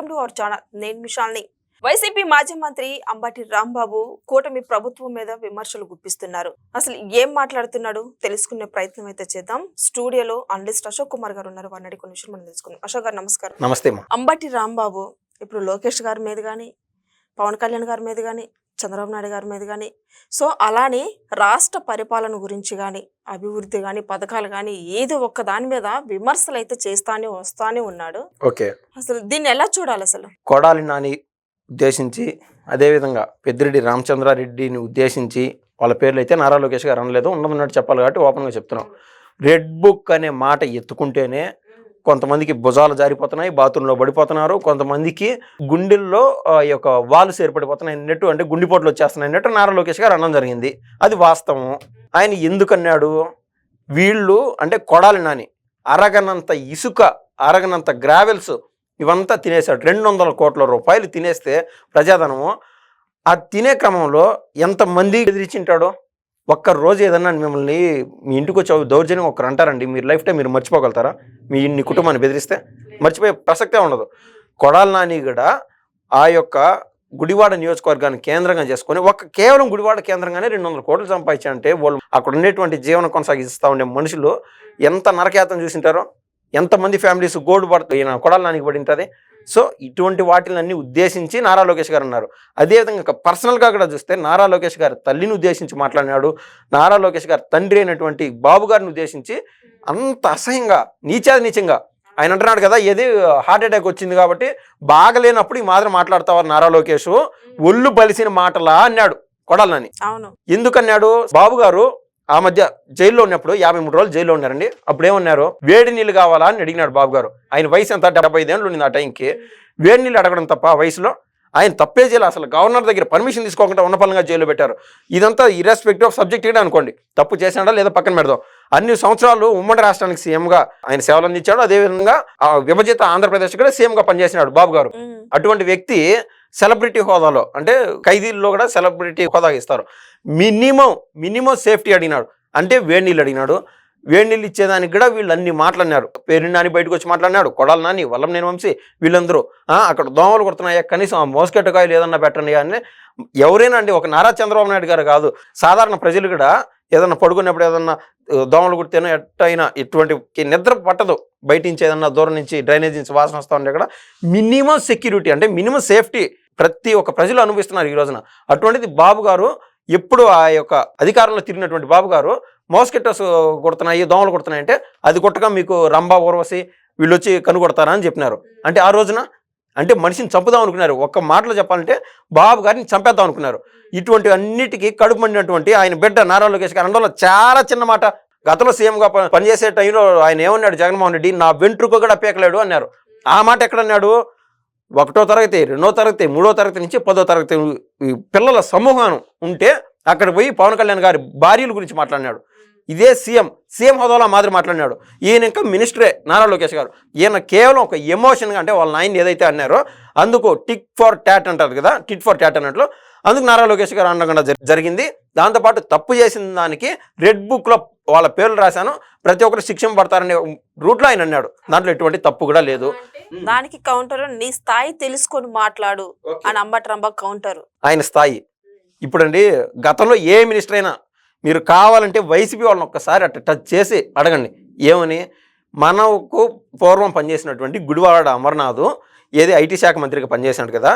Welcome to our channel. నేను మిషాల్ని. YCP మాజీ మంత్రి అంబటి రాంబాబు కూటమి ప్రభుత్వం మీద విమర్శలు గుప్పిస్తున్నారు. అసలు ఏం మాట్లాడుతున్నాడు తెలుసుకునే ప్రయత్నం అయితే చేద్దాం. స్టూడియోలో అనలిస్ట్ అశోక్ కుమార్ గారు ఉన్నారు. వారిని కొన్ని విషయం మనం తెలుసుకుందాం. అశోక్ గారు నమస్కారం. నమస్తే. అంబటి రాంబాబు ఇప్పుడు లోకేష్ గారి మీద కానీ, పవన్ కళ్యాణ్ గారి మీద కానీ, చంద్రబాబు నాయుడు గారి మీద కానీ, సో అలానే రాష్ట్ర పరిపాలన గురించి కానీ, అభివృద్ధి కానీ, పథకాలు కానీ ఏదో ఒక్క దాని మీద విమర్శలు అయితే చేస్తానే వస్తానే ఉన్నాడు. ఓకే, అసలు దీన్ని ఎలా చూడాలి? అసలు కొడాలి నాని ఉద్దేశించి, అదేవిధంగా పెద్దిరెడ్డి రామచంద్రారెడ్డిని ఉద్దేశించి వాళ్ళ పేర్లు అయితే నారా లోకేష్ గారు అనలేదు. ఉన్నదన్నట్టు చెప్పాలి కాబట్టి ఓపెన్గా చెప్తున్నాం. రెడ్ బుక్ అనే మాట ఎత్తుకుంటేనే కొంతమందికి భుజాలు జారిపోతున్నాయి, బాత్రూంలో పడిపోతున్నారు, కొంతమందికి గుండెల్లో ఈ యొక్క వాలు ఏర్పడిపోతున్నాయి అన్నట్టు, అంటే గుండెపోట్లు వచ్చేస్తున్నాయి అన్నట్టు నారా లోకేష్ గారు అనడం జరిగింది. అది వాస్తవం. ఆయన ఎందుకన్నాడు? వీళ్ళు అంటే కొడాలి నాని అరగనంత ఇసుక, అరగనంత గ్రావెల్స్ ఇవంతా తినేశాడు. 200 కోట్ల రూపాయలు తినేస్తే ప్రజాధనము. ఆ తినే క్రమంలో ఎంతమంది ఎదిరించింటాడో. ఒక్కరోజు ఏదన్నా మిమ్మల్ని మీ ఇంటికి వచ్చి దౌర్జన్యం ఒకరు అంటారండి, మీరు లైఫ్ టైం మీరు మర్చిపోగలుగుతారా? మీ కుటుంబాన్ని బెదిరిస్తే మర్చిపోయే ప్రసక్తే ఉండదు. కొడాలి నాని కూడా ఆ యొక్క గుడివాడ నియోజకవర్గాన్ని కేంద్రంగా చేసుకొని కేవలం గుడివాడ కేంద్రంగానే 200 కోట్లు సంపాదించారంటే వాళ్ళు అక్కడ ఉండేటువంటి జీవనం కొనసాగిస్తూ ఉండే మనుషులు ఎంత నరకయాతన చూసింటారో, ఎంతమంది ఫ్యామిలీస్ గోడు పడుతుంది కొడాలి నానికి పడి ఉంటుంది. సో ఇటువంటి వాటిలన్నీ ఉద్దేశించి నారా లోకేష్ గారు అన్నారు. అదేవిధంగా పర్సనల్గా కూడా చూస్తే నారా లోకేష్ గారు తల్లిని ఉద్దేశించి మాట్లాడినాడు. నారా లోకేష్ గారు తండ్రి అయినటువంటి బాబు గారిని ఉద్దేశించి అంత అసహ్యంగా, నీచంగా ఆయన అంటున్నాడు కదా, ఏది హార్ట్ అటాక్ వచ్చింది కాబట్టి బాగలేనప్పుడు ఈ మాత్రం మాట్లాడతావారు నారా లోకేష్, ఒళ్ళు బలిసిన మాటలా అన్నాడు కొడాలి నాని. ఎందుకన్నాడు? బాబు గారు ఆ మధ్య జైల్లో ఉన్నప్పుడు 53 రోజులు జైల్లో ఉన్నారండి. అప్పుడు ఏమన్నారు? వేడి నీళ్ళు కావాలా అని అడిగినాడు బాబు గారు. ఆయన వయసు ఎంత? 75 ఏళ్ళు ఉండింది ఆ టైంకి. వేడి నీళ్ళు అడగడం తప్ప ఆ వయసులో ఆయన తప్పే చేయాలి. అసలు గవర్నర్ దగ్గర పర్మిషన్ తీసుకోకుండా ఉన్నపలంగా జైల్లో పెట్టారు. ఇదంతా ఇర్రెస్పెక్టివ్ ఆఫ్ సబ్జెక్ట్ కూడా అనుకోండి, తప్పు చేసినాడా లేదా పక్కన పెడదాం. అన్ని సంవత్సరాలు ఉమ్మడి రాష్ట్రానికి సీఎంగా ఆయన సేవలు అందించాడు. అదేవిధంగా విభజిత ఆంధ్రప్రదేశ్ కూడా సీఎంగా పనిచేసినాడు బాబు గారు. అటువంటి వ్యక్తి సెలబ్రిటీ హోదాలో, అంటే ఖైదీల్లో కూడా సెలబ్రిటీ హోదా ఇస్తారు. మినిమం సేఫ్టీ అడిగినాడు. అంటే వేడి నీళ్ళు అడిగినాడు. వేడి నీళ్ళు ఇచ్చేదానికి కూడా వీళ్ళు అన్ని మాట్లాడినారు. పేరు నాని బయటకు వచ్చి మాట్లాడినాడు, కొడాలి నాని, వల్లంనేని వంశీ, వీళ్ళందరూ అక్కడ దోమలు కొడుతున్నాయా, కనీసం ఆ మోస్కెట్ కాయలు ఏదన్నా పెట్టండి అని. ఎవరైనా అండి, ఒక నారా చంద్రబాబు నాయుడు గారు కాదు, సాధారణ ప్రజలు కూడా ఏదన్నా పడుకున్నప్పుడు ఏదన్నా దోమలు కుడితేనో ఎట్టయినా ఇటువంటి నిద్ర పట్టదు. బయట నుంచి ఏదన్నా దూరం నుంచి డ్రైనేజ్ నుంచి వాసన వస్తూ ఉంటే కూడా మినిమం సెక్యూరిటీ, అంటే మినిమం సేఫ్టీ ప్రతి ఒక్క ప్రజలు అనుభవిస్తున్నారు ఈ రోజున. అటువంటిది బాబు గారు ఎప్పుడు ఆ యొక్క అధికారంలో తిరిగినటువంటి బాబు గారు మోస్కిటోస్ కొడుతున్నాయి, దోమలు కొడుతున్నాయి అంటే అది కొట్టగా మీకు రంభా, ఊర్వశి వీళ్ళు వచ్చి కనుగొడతారా అని చెప్పినారు. అంటే ఆ రోజున అంటే మనిషిని చంపుదాం అనుకున్నారు. ఒక్క మాటలో చెప్పాలంటే బాబు గారిని చంపేద్దాం అనుకున్నారు. ఇటువంటి అన్నిటికీ కడుపు మండినటువంటి ఆయన బిడ్డ నారా లోకేష్ గారు అందులో చాలా చిన్న మాట, గతంలో సీఎంగా పనిచేసే టైంలో ఆయన ఏమన్నాడు? జగన్మోహన్ రెడ్డి నా వెంట్రుక కూడా పీకలేడు అన్నారు. ఆ మాట ఎక్కడన్నాడు? 1వ తరగతి, 2వ తరగతి, 3వ తరగతి నుంచి 10వ తరగతి పిల్లల సమూహం ఉంటే అక్కడ పోయి పవన్ కళ్యాణ్ గారి భార్యల గురించి మాట్లాడినాడు. ఇదే సీఎం హోదాలో మాదిరి మాట్లాడినాడు. ఈయన ఇంకా మినిస్టరే నారా లోకేష్ గారు. ఈయన కేవలం ఒక ఎమోషన్గా, అంటే వాళ్ళ నాయన ఏదైతే అన్నారో అందుకు టిక్ ఫర్ టాట్ అంటారు కదా, టిట్ ఫర్ టాట్ అన్నట్లు అందుకు నారా లోకేష్ గారు అనకుండా జరిగింది. దాంతోపాటు తప్పు చేసిన దానికి రెడ్ బుక్లో వాళ్ళ పేర్లు రాశాను, ప్రతి ఒక్కరు శిక్షణ పడతారనే రూట్లో ఆయన అన్నాడు. దాంట్లో ఎటువంటి తప్పు కూడా లేదు. దానికి కౌంటర్ నీ స్థాయి తెలుసుకొని మాట్లాడు అని అంబటి రాంబాబు కౌంటర్. ఆయన స్థాయి ఇప్పుడండి, గతంలో ఏ మినిస్టర్ అయినా మీరు కావాలంటే వైసీపీ వాళ్ళని ఒక్కసారి అట్లా టచ్ చేసి అడగండి. ఏమని? మనకు పూర్వం పనిచేసినటువంటి గుడివాడ అమర్నాథ్ ఏది ఐటీ శాఖ మంత్రిగా పనిచేసినాడు కదా,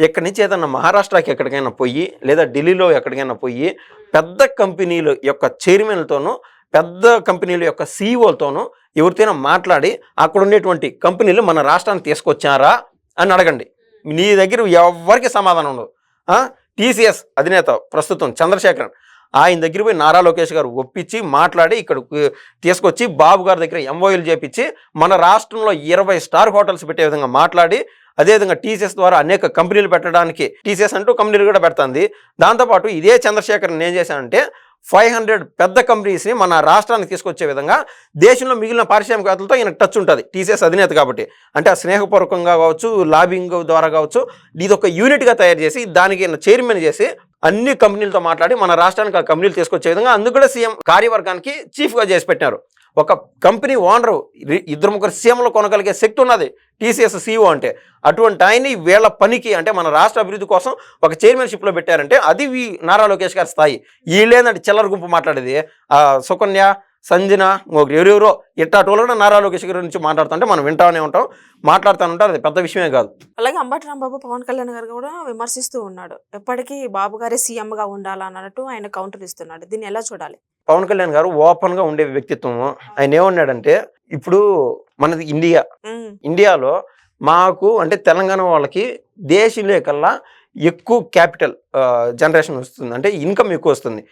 ఇక్కడి నుంచి ఏదన్నా మహారాష్ట్రకి ఎక్కడికైనా పోయి లేదా ఢిల్లీలో ఎక్కడికైనా పోయి పెద్ద కంపెనీల యొక్క చైర్మన్లతోనూ, పెద్ద కంపెనీల యొక్క సీఈఓలతోనూ ఎవరితోనైనా మాట్లాడి అక్కడ ఉండేటువంటి కంపెనీలు మన రాష్ట్రానికి తీసుకొచ్చారా అని అడగండి. నీ దగ్గర ఎవరికి సమాధానం ఉండదు. టీసీఎస్ అధినేత ప్రస్తుతం చంద్రశేఖరన్, ఆయన దగ్గర పోయి నారా లోకేష్ గారు ఒప్పించి మాట్లాడి ఇక్కడ తీసుకొచ్చి బాబు గారి దగ్గర ఎంఓయూలు చేపించి మన రాష్ట్రంలో 20 స్టార్ హోటల్స్ పెట్టే విధంగా మాట్లాడి, అదేవిధంగా టీసీఎస్ ద్వారా అనేక కంపెనీలు పెట్టడానికి, టీసీఎస్ అంటూ కంపెనీలు కూడా పెడుతుంది. దాంతోపాటు ఇదే చంద్రశేఖరన్ ఏం చేశానంటే 500 పెద్ద కంపెనీస్ని మన రాష్ట్రానికి తీసుకొచ్చే విధంగా దేశంలో మిగిలిన పారిశ్రామికవేత్తలతో ఈయన టచ్ ఉంటుంది. టీసీఎస్ అధినేత కాబట్టి, అంటే ఆ స్నేహపూర్వకంగా కావచ్చు, లాబింగ్ ద్వారా కావచ్చు, ఇది ఒక యూనిట్గా తయారు చేసి దానికి చైర్మన్ చేసి అన్ని కంపెనీలతో మాట్లాడి మన రాష్ట్రానికి ఆ కంపెనీలు తీసుకొచ్చే విధంగా అందుకు కూడా సీఎం కార్యవర్గానికి చీఫ్గా చేసి పెట్టినారు. ఒక కంపెనీ ఓనరు ఇద్దరు ముగ్గురు సీఎంలు కొనగలిగే శక్తి ఉన్నది టీసీఎస్ CEO అంటే. అటువంటి ఆయన్ని వీళ్ళ పనికి అంటే మన రాష్ట్ర అభివృద్ధి కోసం ఒక చైర్మన్షిప్లో పెట్టారంటే అది నారా లోకేష్ గారి స్థాయి. వీళ్ళేందంటే చిల్లర గుంపు మాట్లాడేది సుకన్య సంజన ఎవరెవరో ఇట్టాటోళ్ళు కూడా నారా లోకేష్ గారి నుంచి మాట్లాడుతుంటే మనం వింటానే ఉంటాం, మాట్లాడుతూ ఉంటారు. అది పెద్ద విషయమే కాదు. అలాగే అంబటి రాంబాబు పవన్ కళ్యాణ్ గారు కూడా విమర్శిస్తూ ఉన్నాడు. ఎప్పటికీ బాబు గారే సీఎంగా ఉండాలన్నట్టు ఆయన కౌంటర్ ఇస్తున్నాడు. దీన్ని ఎలా చూడాలి? పవన్ కళ్యాణ్ గారు ఓపెన్గా ఉండే వ్యక్తిత్వం. ఆయన ఏమన్నాడంటే ఇప్పుడు మనది ఇండియాలో మాకు అంటే తెలంగాణ వాళ్ళకి దేశంలో కల్లా ఎక్కువ క్యాపిటల్ జనరేషన్ వస్తుంది, అంటే ఇన్కమ్ ఎక్కువ వస్తుంది.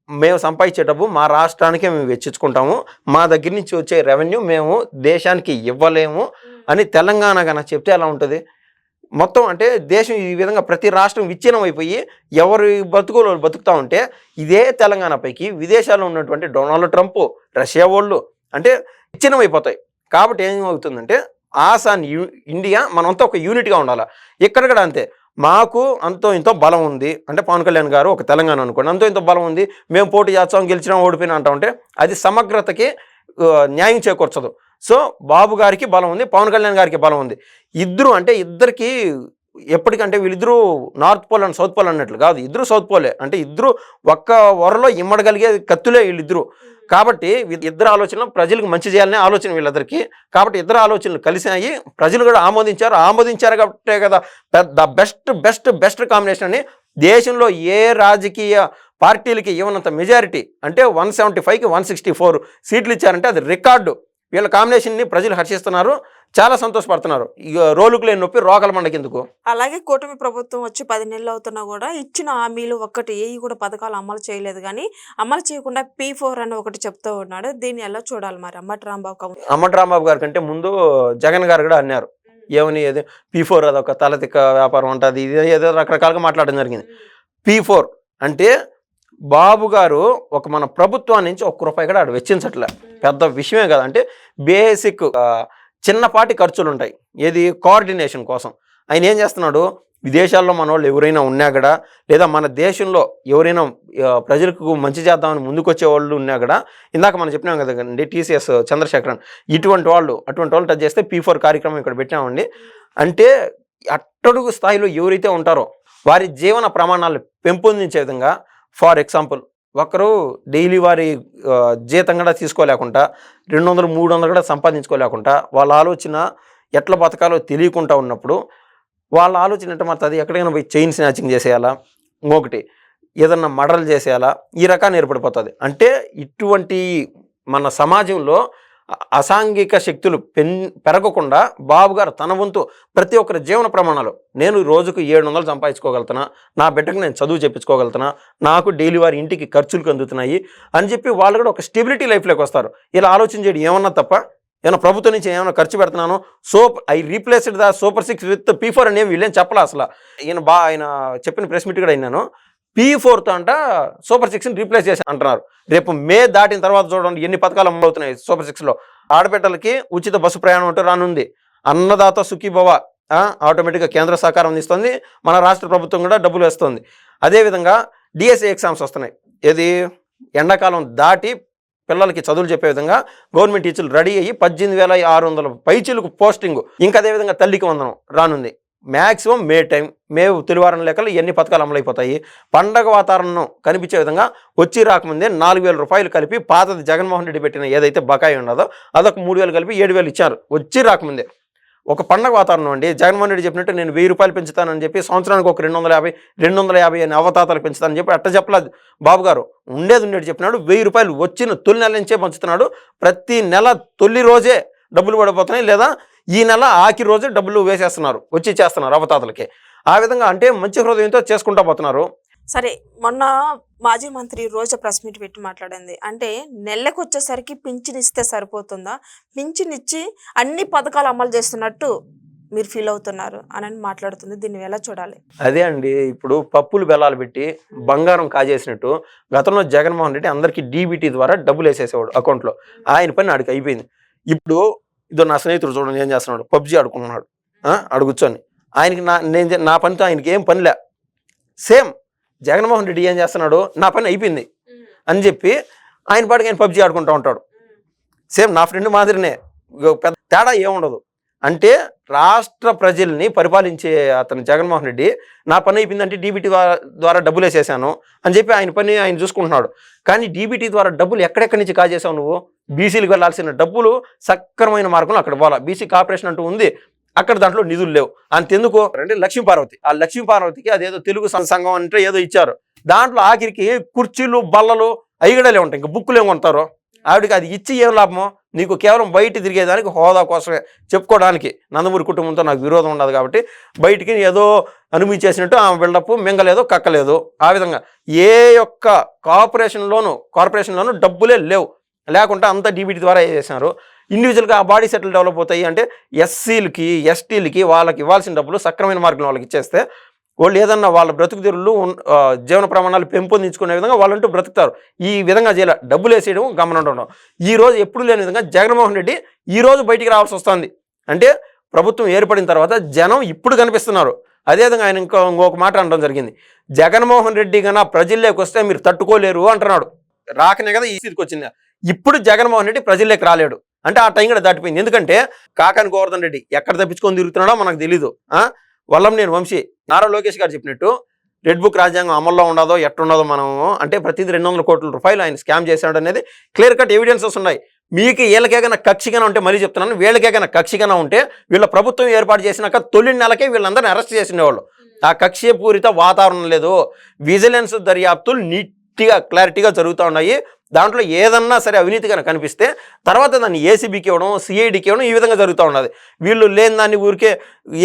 మేము సంపాదించే డబ్బు మా రాష్ట్రానికే మేము వెచ్చించుకుంటాము, మా దగ్గర నుంచి వచ్చే రెవెన్యూ మేము దేశానికి ఇవ్వలేము అని తెలంగాణ కనుక చెప్తే ఎలా ఉంటుంది? మొత్తం అంటే దేశం ఈ విధంగా ప్రతి రాష్ట్రం విచ్ఛిన్నం అయిపోయి ఎవరి బతుకులు బతుకుతూ ఉంటే ఇదే తెలంగాణ పైకి విదేశాల్లో ఉన్నటువంటి డొనాల్డ్ ట్రంప్, రష్యా వాళ్ళు అంటే విచ్ఛిన్నం అయిపోతాయి. కాబట్టి ఏమవుతుందంటే ఇండియా మనంతా ఒక యూనిట్గా ఉండాలి. ఇక్కడ కూడా అంతే, మాకు అంతో ఇంతో బలం ఉంది అంటే పవన్ కళ్యాణ్ గారు ఒక తెలంగాణ అనుకోండి, అంతో ఇంతో బలం ఉంది, మేము పోటీ చేస్తాం, గెలిచినా ఓడిపోయినా అంటా ఉంటే అది సమగ్రతకి న్యాయం చేకూర్చదు. సో బాబు గారికి బలం ఉంది, పవన్ కళ్యాణ్ గారికి బలం ఉంది. ఇద్దరికి ఎప్పటికంటే వీళ్ళిద్దరూ north pole and south pole అన్నట్లు కాదు, ఇద్దరు సౌత్ పోలే. అంటే ఇద్దరు ఒక్క వరలో ఇమ్మడగలిగే కత్తులే వీళ్ళిద్దరు. కాబట్టి ఇద్దరు ఆలోచనలు ప్రజలకు మంచి చేయాలనే ఆలోచన వీళ్ళిద్దరికి. కాబట్టి ఇద్దరు ఆలోచనలు కలిసాయి, ప్రజలు కూడా ఆమోదించారు కాబట్టే కదా బెస్ట్ కాంబినేషన్ అని దేశంలో ఏ రాజకీయ పార్టీలకి ఇవ్వనంత మెజారిటీ అంటే 175కి 164 సీట్లు ఇచ్చారంటే అది రికార్డు. వీళ్ళ కాంబినేషన్ని ప్రజలు హర్షిస్తున్నారు, చాలా సంతోషపడుతున్నారు. ఇక రోలుకు లేని నొప్పి రోగాల మండకెందుకు. అలాగే కూటమి ప్రభుత్వం వచ్చి 10 నెలలు అవుతున్నా కూడా ఇచ్చిన హామీలు ఏవి కూడా పథకాలు అమలు చేయలేదు, కానీ అమలు చేయకుండా P4 అని ఒకటి చెప్తూ ఉన్నాడు. దీన్ని ఎలా చూడాలి మరి? అంబటి రాంబాబు గారి కంటే ముందు జగన్ గారు కూడా అన్నారు ఏమని, ఏదో P4 అదొక తలతిక్క వ్యాపారం ఉంటుంది, ఇది ఏదో రకరకాలుగా మాట్లాడడం జరిగింది. P4 అంటే బాబు గారు మన ప్రభుత్వాన్ని నుంచి ₹1 కూడా వెచ్చించట్లే, పెద్ద విషయమే కదా. అంటే బేసిక్ చిన్నపాటి ఖర్చులు ఉంటాయి, ఏది కోఆర్డినేషన్ కోసం. ఆయన ఏం చేస్తున్నాడు, విదేశాల్లో మన వాళ్ళు ఎవరైనా ఉన్నా కూడా లేదా మన దేశంలో ఎవరైనా ప్రజలకు మంచి చేద్దామని ముందుకు వచ్చే వాళ్ళు ఉన్నా కూడా, ఇందాక మనం చెప్పినాం కదండి TCS చంద్రశేఖరన్, అటువంటి వాళ్ళు టచ్ చేస్తే P4 కార్యక్రమం ఇక్కడ పెట్టినామండి. అంటే అట్టడుగు స్థాయిలో ఎవరైతే ఉంటారో వారి జీవన ప్రమాణాలు పెంపొందించే విధంగా, ఫర్ ఎగ్జాంపుల్ ఒకరు డైలీ వారి జీతం కూడా తీసుకోలేకుండా 200-300 కూడా సంపాదించుకోలేకుండా వాళ్ళ ఆలోచన ఎట్లా బతకాలో తెలియకుండా ఉన్నప్పుడు వాళ్ళ ఆలోచన అంటే మరి అది ఎక్కడికైనా పోయి చైన్ స్నాచింగ్ చేసేయాలా, ఇంకొకటి ఏదన్నా మర్డర్లు చేసేయాలా, ఈ రకాన్ని ఏర్పడిపోతుంది. అంటే ఇటువంటి మన సమాజంలో అసాంఘిక శక్తులు పెరగకుండా బాబు గారు తన వంతు ప్రతి ఒక్కరి జీవన ప్రమాణాలు, నేను రోజుకు 700 సంపాదించుకోగలుగుతున్నా, నా బిడ్డకు నేను చదువు చెప్పించుకోగలుగుతున్నా, నాకు డైలీ వారి ఇంటికి ఖర్చులకు అందుతున్నాయి అని చెప్పి వాళ్ళు కూడా ఒక స్టెబిలిటీ లైఫ్లోకి వస్తారు. ఇలా ఆలోచన చేయడం ఏమన్నా తప్ప? ఏమన్నా ప్రభుత్వం నుంచి ఏమైనా ఖర్చు పెడుతున్నాను, I replaced the super 6 with P4 అని వీళ్ళేం చెప్పలే అసలు. ఆయన చెప్పిన ప్రెస్ మీట్ కూడా అయినాను, P4తో అంట సూపర్ 6ని రీప్లేస్ చేసి అంటున్నారు. రేపు మే దాటిన తర్వాత చూడండి ఎన్ని పథకాలు అమలవుతున్నాయి సూపర్ 6లో. ఆడబిడ్డలకి ఉచిత బస్సు ప్రయాణం అంటూ రానుంది, అన్నదాత సుఖీభవ ఆటోమేటిక్గా కేంద్ర సహకారం అందిస్తుంది, మన రాష్ట్ర ప్రభుత్వం కూడా డబ్బులు వేస్తుంది. అదేవిధంగా DSE ఎగ్జామ్స్ వస్తున్నాయి, ఏది ఎండాకాలం దాటి పిల్లలకి చదువులు చెప్పే విధంగా గవర్నమెంట్ టీచర్లు రెడీ అయ్యి 18,600 పైచీలకు పోస్టింగ్. ఇంకా అదేవిధంగా తల్లికి వందనం రానుంది. మ్యాక్సిమం మే తొలివారం లెక్కలు ఎన్ని పథకాలు అమలైపోతాయి. పండగ వాతావరణం కనిపించే విధంగా వచ్చి రాకముందే 4,000 రూపాయలు కలిపి పాతది జగన్మోహన్ రెడ్డి పెట్టిన ఏదైతే బకాయి ఉన్నదో అదొక 3,000 కలిపి 7,000 ఇచ్చారు వచ్చి రాకముందే. ఒక పండగ వాతావరణం అండి. జగన్మోహన్ రెడ్డి చెప్పినట్టు నేను 1,000 రూపాయలు పెంచుతానని చెప్పి సంవత్సరానికి ఒక 250 అని అవతాతలు పెంచుతానని చెప్పి అట్ట చెప్పలేదు బాబు గారు. ఉండేది చెప్పినాడు, 1,000 రూపాయలు వచ్చిన తొలి నెల నుంచే పంచుతున్నాడు. ప్రతి నెల తొలి రోజే డబ్బులు పడిపోతున్నాయి, లేదా ఈ నెల ఆఖరి రోజు డబ్బులు వేసేస్తున్నారు, వచ్చి చేస్తున్నారు అవతాతలకి. ఆ విధంగా అంటే మంచి హృదయంతో చేసుకుంటా పోతున్నారు. సరే, మొన్న మాజీ మంత్రి రోజా ప్రెస్ మీట్ పెట్టి మాట్లాడింది, అంటే నెలకు వచ్చేసరికి పింఛన్ ఇస్తే సరిపోతుందా, పింఛన్ ఇచ్చి అన్ని పథకాలు అమలు చేస్తున్నట్టు మీరు ఫీల్ అవుతున్నారు అని మాట్లాడుతుంది. దీన్ని ఎలా చూడాలి? అదే అండి, ఇప్పుడు పప్పులు బెల్లాలు పెట్టి బంగారం కాజేసినట్టు గతంలో జగన్మోహన్ రెడ్డి అందరికీ DBT ద్వారా డబ్బులు వేసేసేవాడు అకౌంట్లో. ఆయన పని ఆడికి అయిపోయింది. ఇప్పుడు ఇదో నా స్నేహితుడు చూడండి ఏం చేస్తున్నాడు, PUBG ఆడుకుంటున్నాడు అడుగుచ్చొని. ఆయనకి నా పనితో ఆయనకి ఏం పనిలే. సేమ్ జగన్మోహన్ రెడ్డి ఏం చేస్తున్నాడు, నా పని అయిపోయింది అని చెప్పి ఆయన పాటికి ఆయన పబ్జీ ఆడుకుంటూ ఉంటాడు. సేమ్ నా ఫ్రెండ్ మాదిరినే, పెద్ద తేడా ఏముండదు. అంటే రాష్ట్ర ప్రజల్ని పరిపాలించే అతను జగన్మోహన్ రెడ్డి నా పని అయిపోయిందంటే డీబీటీ ద్వారా డబ్బులు వేసేసాను అని చెప్పి ఆయన పని ఆయన చూసుకుంటున్నాడు. కానీ డీబీటీ ద్వారా డబ్బులు ఎక్కడెక్కడి నుంచి కాజేసావు నువ్వు? బీసీలకు వెళ్ళాల్సిన డబ్బులు సక్రమైన మార్గంలో అక్కడ పోలా. బీసీ కార్పొరేషన్ అంటూ ఉంది, అక్కడ దాంట్లో నిధులు లేవు. అంతెందుకు అంటే లక్ష్మీపార్వతి, ఆ లక్ష్మీపార్వతికి అదేదో తెలుగు సంఘం అంటే ఏదో ఇచ్చారు, దాంట్లో ఆఖరికి కుర్చీలు బల్లలు అయ్యగడలే ఉంటాయి, ఇంకా బుక్కులు ఏమి కొంటారు. ఆవిడకి అది ఇచ్చి ఏం లాభమో? నీకు కేవలం బయట తిరిగేదానికి, హోదా కోసమే చెప్పుకోవడానికి నందమూరి కుటుంబంతో నాకు విరోధం ఉండదు కాబట్టి బయటికి ఏదో అనుమతించేసినట్టు ఆమె బిల్డప్ మింగలేదు కక్కలేదు. ఆ విధంగా ఏ యొక్క కార్పొరేషన్లోనూ డబ్బులే లేవు, లేకుండా అంతా డీబీటీ ద్వారా చేసినారు. ఇండివిజువల్గా ఆ బాడీ సెటిల్ డెవలప్ అవుతాయి అంటే ఎస్సీలకి ఎస్టీలకి వాళ్ళకి ఇవ్వాల్సిన డబ్బులు సక్రమైన మార్గంలో వాళ్ళకి ఇచ్చేస్తే వాళ్ళు ఏదన్నా వాళ్ళ బ్రతుకు తెరులు జీవన ప్రమాణాలు పెంపొందించుకునే విధంగా వాళ్ళంటూ బ్రతుకుతారు. ఈ విధంగా చేయాలి, డబ్బులు వేసేయడం గమనం ఉండడం. ఈ రోజు ఎప్పుడు లేని విధంగా జగన్మోహన్ రెడ్డి ఈ రోజు బయటికి రావాల్సి వస్తుంది. అంటే ప్రభుత్వం ఏర్పడిన తర్వాత జనం ఇప్పుడు కనిపిస్తున్నారు. అదేవిధంగా ఆయన ఇంకొక మాట అనడం జరిగింది, జగన్మోహన్ రెడ్డి కన్నా ప్రజల్లోకి వస్తే మీరు తట్టుకోలేరు అంటున్నాడు. రాకనే కదా ఈ స్థితికి వచ్చింది. ఇప్పుడు జగన్మోహన్ రెడ్డి ప్రజల్లోకి రాలేడు అంటే ఆ టైం కూడా దాటిపోయింది. ఎందుకంటే కాకాని గోవర్ధన్ రెడ్డి ఎక్కడ తప్పించుకొని తిరుగుతున్నాడో మనకు తెలీదు. వల్లంనేని వంశీ, నారా లోకేష్ గారు చెప్పినట్టు రెడ్ బుక్ రాజ్యాంగం అమల్లో ఉండదో ఎట్లుండదో మనం అంటే ప్రతిదీ 200 కోట్ల రూపాయలు ఆయన స్కామ్ చేశాడు అనేది క్లియర్ కట్ ఎవిడెన్సెస్ ఉన్నాయి. మీకు వీళ్ళకేమైనా కక్షిగా ఉంటే మళ్ళీ చెప్తున్నాను, వీళ్ళకేమైనా కక్షిగా ఉంటే వీళ్ళ ప్రభుత్వం ఏర్పాటు చేసినాక తొలి నెలకే వీళ్ళందరినీ అరెస్ట్ చేసినవాళ్ళు. ఆ కక్షపూరిత వాతావరణం లేదు. విజిలెన్స్ దర్యాప్తులు నీట్గా క్లారిటీగా జరుగుతూ ఉన్నాయి. దాంట్లో ఏదన్నా సరే అవినీతిగా కనిపిస్తే తర్వాత దాన్ని ఏసీబీకి ఇవ్వడం, సిఐడికి ఇవ్వడం, ఈ విధంగా జరుగుతూ ఉన్నది. వీళ్ళు లేని దాన్ని ఊరికే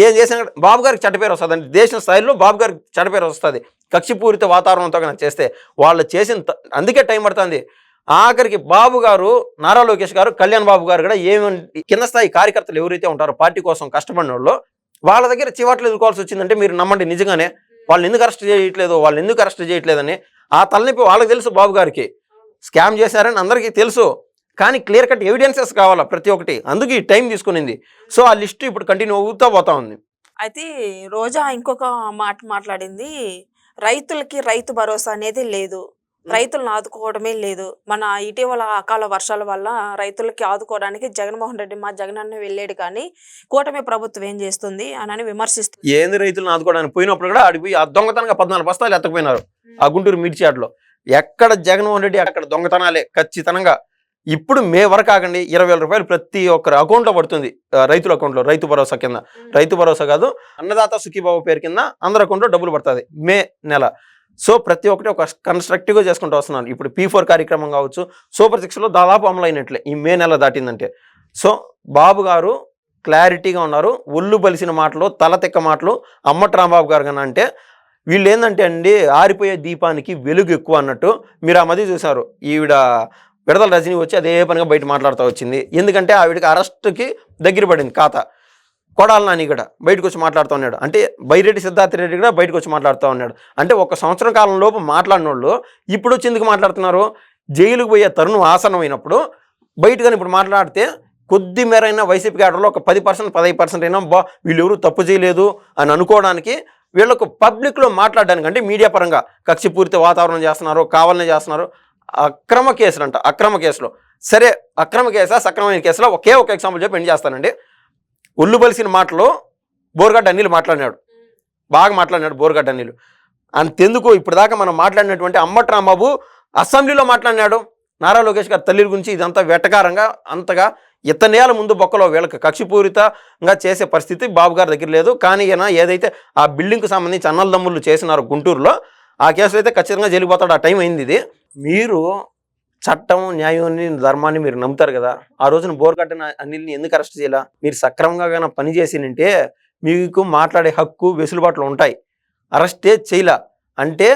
ఏం చేసినా బాబు గారికి చెడ్డపేరు వస్తుంది. అంటే దేశ స్థాయిలో బాబు గారికి చెడ్డపేరు వస్తుంది కక్షపూరిత వాతావరణంతో కనుక చేస్తే. వాళ్ళు చేసిన అందుకే టైం పడుతుంది. ఆఖరికి బాబు గారు, నారా లోకేష్ గారు, కళ్యాణ్ బాబు గారు కూడా ఏమంటే కింద స్థాయి కార్యకర్తలు ఎవరైతే ఉంటారో పార్టీ కోసం కష్టపడిన వాళ్ళు, వాళ్ళ దగ్గర చివాట్లు ఎదుర్కోవాల్సి వచ్చిందంటే మీరు నమ్మండి నిజంగానే వాళ్ళని ఎందుకు అరెస్ట్ చేయట్లేదని ఆ తలనొప్పి వాళ్ళకి తెలుసు. బాబు గారికి స్కామ్ చేశారని అందరికీ తెలుసు, కానీ క్లియర్ కట్ ఎవిడెన్సెస్ కావాలా ప్రతి ఒక్కటి. అందుకు ఈ టైం తీసుకునింది. సో ఆ లిస్ట్ ఇప్పుడు కంటిన్యూ అవుతూ పోతా ఉంది. అయితే రోజా ఇంకొక మాట మాట్లాడింది, రైతులకి రైతు భరోసా అనేది లేదు, రైతులను ఆదుకోవడమే లేదు. మన ఇటీవల అకాల వర్షాల వల్ల రైతులకి ఆదుకోవడానికి జగన్మోహన్ రెడ్డి మా జగనన్న వెళ్ళాడు, కానీ కూటమి ప్రభుత్వం ఏం చేస్తుంది అని విమర్శిస్తుంది. ఏంది రైతులను ఆదుకోవడానికి పోయినప్పుడు కూడా ఆడిపోయి ఆ దొంగతనంగా 14 బస్తాలు ఎత్తకపోయినారు ఆ గుంటూరు మిర్చి యార్డ్లో. ఎక్కడ జగన్మోహన్ రెడ్డి అక్కడ దొంగతనాలే ఖచ్చితంగా. ఇప్పుడు మే వరకు ఆగండి, 20,000 రూపాయలు ప్రతి ఒక్కరి అకౌంట్లో పడుతుంది, రైతుల అకౌంట్లో. రైతు భరోసా కింద, రైతు భరోసా కాదు అన్నదాత సుఖీబాబు పేరు కింద అందరి అకౌంట్లో డబ్బులు పడుతుంది మే నెల. సో ప్రతి ఒక్కటి ఒక కన్స్ట్రక్టివ్గా చేసుకుంటూ వస్తున్నాను. ఇప్పుడు P4 కార్యక్రమం కావచ్చు, సూపర్ 6లో దాదాపు అమలు అయినట్లే ఈ మే నెల దాటిందంటే. సో బాబు గారు క్లారిటీగా ఉన్నారు. ఒళ్ళు బలిసిన మాటలు, తల తెక్క మాటలు అమ్మటి రాంబాబు గారు కన్నా. అంటే వీళ్ళు ఏంటంటే అండి, ఆరిపోయే దీపానికి వెలుగు ఎక్కువ అన్నట్టు. మీరు ఆ మధ్య చూసారు, ఈవిడ విడదల రజనీ వచ్చి అదే పనిగా బయట మాట్లాడుతూ వచ్చింది. ఎందుకంటే ఆవిడకి అరెస్ట్కి దగ్గర పడింది ఖాతా. కొడాలి నాని కూడా బయటకు వచ్చి మాట్లాడుతూ ఉన్నాడు. అంటే బైరెడ్డి సిద్ధార్థ రెడ్డి కూడా బయటకు వచ్చి మాట్లాడుతూ ఉన్నాడు. అంటే 1 సంవత్సరం కాలం లోపు మాట్లాడిన వాళ్ళు ఇప్పుడు వచ్చి ఎందుకు మాట్లాడుతున్నారు? జైలుకు పోయే తరుణం ఆసనమైనప్పుడు బయట కానీ ఇప్పుడు మాట్లాడితే కొద్ది మేరైనా వైసీపీ క్యాడర్లో ఒక 10%, 15% అయినా వీళ్ళు ఎవరు తప్పు చేయలేదు అని అనుకోవడానికి, వీళ్ళకు పబ్లిక్లో మాట్లాడడానికి, అంటే మీడియా పరంగా కక్షపూరిత వాతావరణం చేస్తున్నారు, కావాలనే చేస్తున్నారు. అక్రమ కేసులు అంట, అక్రమ కేసులో. సరే అక్రమ కేసా సక్రమైన కేసులో ఒకే ఒక ఎగ్జాంపుల్ చెప్పి ఎండ్ చేస్తానండి. ఒళ్ళు బలిసిన మాటలో బోర్గడ్డ అనిల్ మాట్లాడినాడు, బాగా మాట్లాడినాడు బోర్గడ్డ అనిల్. అంతెందుకు ఇప్పుడు దాకా మనం మాట్లాడినటువంటి అమ్మటి రాంబాబు అసెంబ్లీలో మాట్లాడినాడు నారా లోకేష్ గారి తల్లి గురించి. ఇదంతా వెటకారంగా అంతగా ఇతనేళ్ళ ముందు బొక్కలో వీళ్ళకి కక్షపూరితంగా చేసే పరిస్థితి బాబు గారి దగ్గర లేదు. కానీ ఈయన ఏదైతే ఆ బిల్డింగ్కి సంబంధించి అన్నలదమ్ములు చేసినారో గుంటూరులో, ఆ కేసులో అయితే ఖచ్చితంగా జైలుపోతాడు. ఆ టైం అయింది ఇది. మీరు చట్టం, న్యాయాన్ని, ధర్మాన్ని మీరు నమ్ముతారు కదా. ఆ రోజున బోర్గడ్డ అనిల్ని ఎందుకు అరెస్ట్ చేయాల? మీరు సక్రమంగా పని చేసినంటే మీకు మాట్లాడే హక్కు, వెసులుబాట్లు ఉంటాయి. అరెస్టే చేయలా అంటే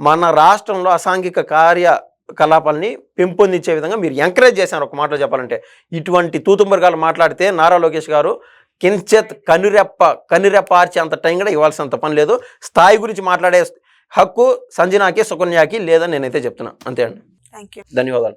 మన రాష్ట్రంలో అసాంఘిక కార్యకలాపాలని పెంపొందించే విధంగా మీరు ఎంకరేజ్ చేశారు. ఒక మాటలో చెప్పాలంటే ఇటువంటి తూతుమరగాలు మాట్లాడితే నారా లోకేష్ గారు కించెత్ కనురెప్పార్చి అంత టైం కూడా ఇవ్వాల్సినంత పని లేదు. స్థాయి గురించి మాట్లాడే హక్కు సంజనాకి, సుకన్యాకి లేదని నేనైతే చెప్తున్నా. అంతే అండి. Thank you. ధన్యవాదాలు.